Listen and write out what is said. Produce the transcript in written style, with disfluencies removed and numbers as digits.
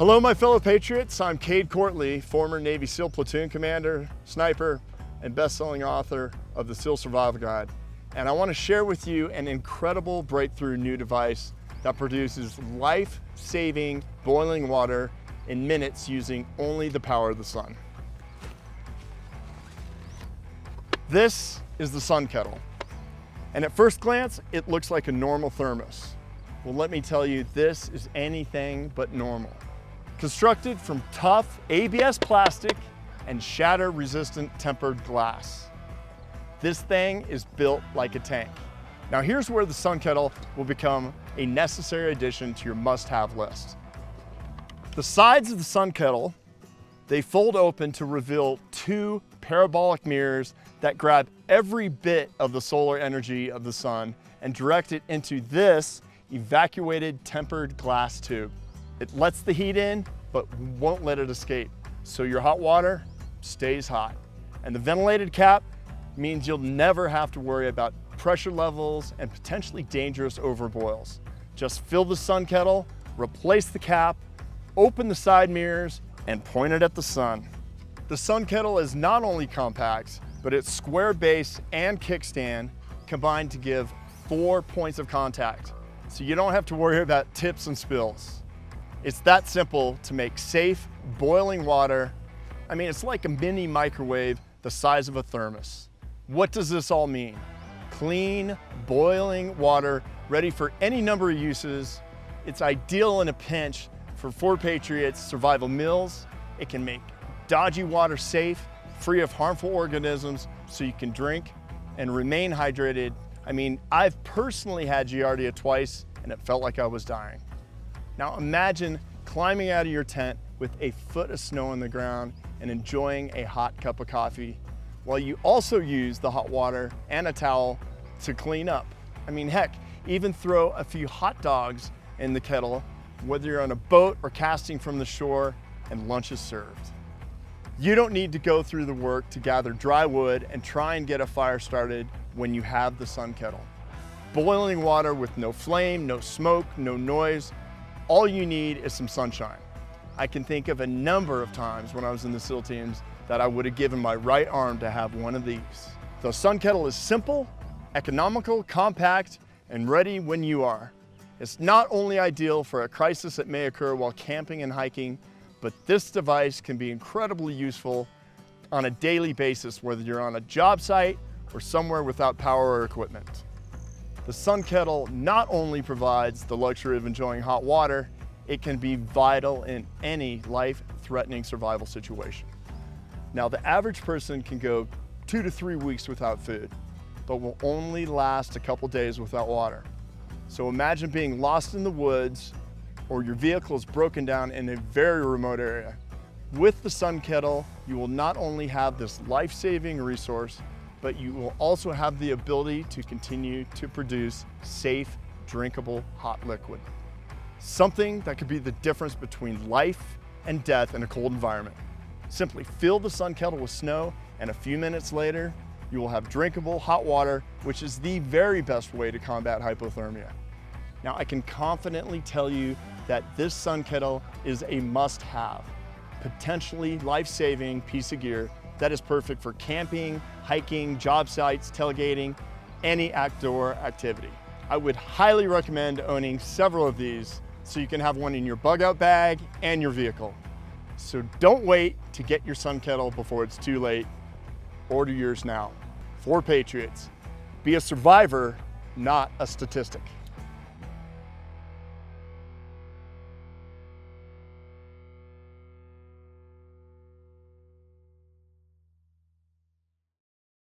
Hello, my fellow patriots. I'm Cade Courtley, former Navy SEAL platoon commander, sniper, and best-selling author of the SEAL Survival Guide. And I want to share with you an incredible breakthrough new device that produces life-saving boiling water in minutes using only the power of the sun. This is the Sun Kettle. And at first glance, it looks like a normal thermos. Well, let me tell you, this is anything but normal. Constructed from tough ABS plastic and shatter-resistant tempered glass. This thing is built like a tank. Now here's where the Sun Kettle will become a necessary addition to your must-have list. The sides of the Sun Kettle, they fold open to reveal two parabolic mirrors that grab every bit of the solar energy of the sun and direct it into this evacuated tempered glass tube. It lets the heat in, but won't let it escape. So your hot water stays hot. And the ventilated cap means you'll never have to worry about pressure levels and potentially dangerous overboils. Just fill the Sun Kettle, replace the cap, open the side mirrors, and point it at the sun. The Sun Kettle is not only compact, but its square base and kickstand combine to give 4 points of contact. So you don't have to worry about tips and spills. It's that simple to make safe, boiling water. I mean, it's like a mini microwave the size of a thermos. What does this all mean? Clean, boiling water, ready for any number of uses. It's ideal in a pinch for 4 Patriots survival meals. It can make dodgy water safe, free of harmful organisms, so you can drink and remain hydrated. I mean, I've personally had Giardia twice and it felt like I was dying. Now imagine climbing out of your tent with a foot of snow on the ground and enjoying a hot cup of coffee while you also use the hot water and a towel to clean up. I mean, heck, even throw a few hot dogs in the kettle, whether you're on a boat or casting from the shore, and lunch is served. You don't need to go through the work to gather dry wood and try and get a fire started when you have the Sun Kettle. Boiling water with no flame, no smoke, no noise. All you need is some sunshine. I can think of a number of times when I was in the SEAL teams that I would have given my right arm to have one of these. The Sun Kettle is simple, economical, compact, and ready when you are. It's not only ideal for a crisis that may occur while camping and hiking, but this device can be incredibly useful on a daily basis, whether you're on a job site or somewhere without power or equipment. The Sun Kettle not only provides the luxury of enjoying hot water, it can be vital in any life-threatening survival situation. Now, the average person can go 2 to 3 weeks without food, but will only last a couple days without water. So imagine being lost in the woods or your vehicle is broken down in a very remote area. With the Sun Kettle, you will not only have this life-saving resource, but you will also have the ability to continue to produce safe, drinkable hot liquid. Something that could be the difference between life and death in a cold environment. Simply fill the Sun Kettle with snow, and a few minutes later, you will have drinkable hot water, which is the very best way to combat hypothermia. Now, I can confidently tell you that this Sun Kettle is a must-have, potentially life-saving piece of gear that is perfect for camping, hiking, job sites, tailgating, any outdoor activity. I would highly recommend owning several of these so you can have one in your bug out bag and your vehicle. So don't wait to get your Sun Kettle before it's too late. Order yours now. 4 Patriots. Be a survivor, not a statistic.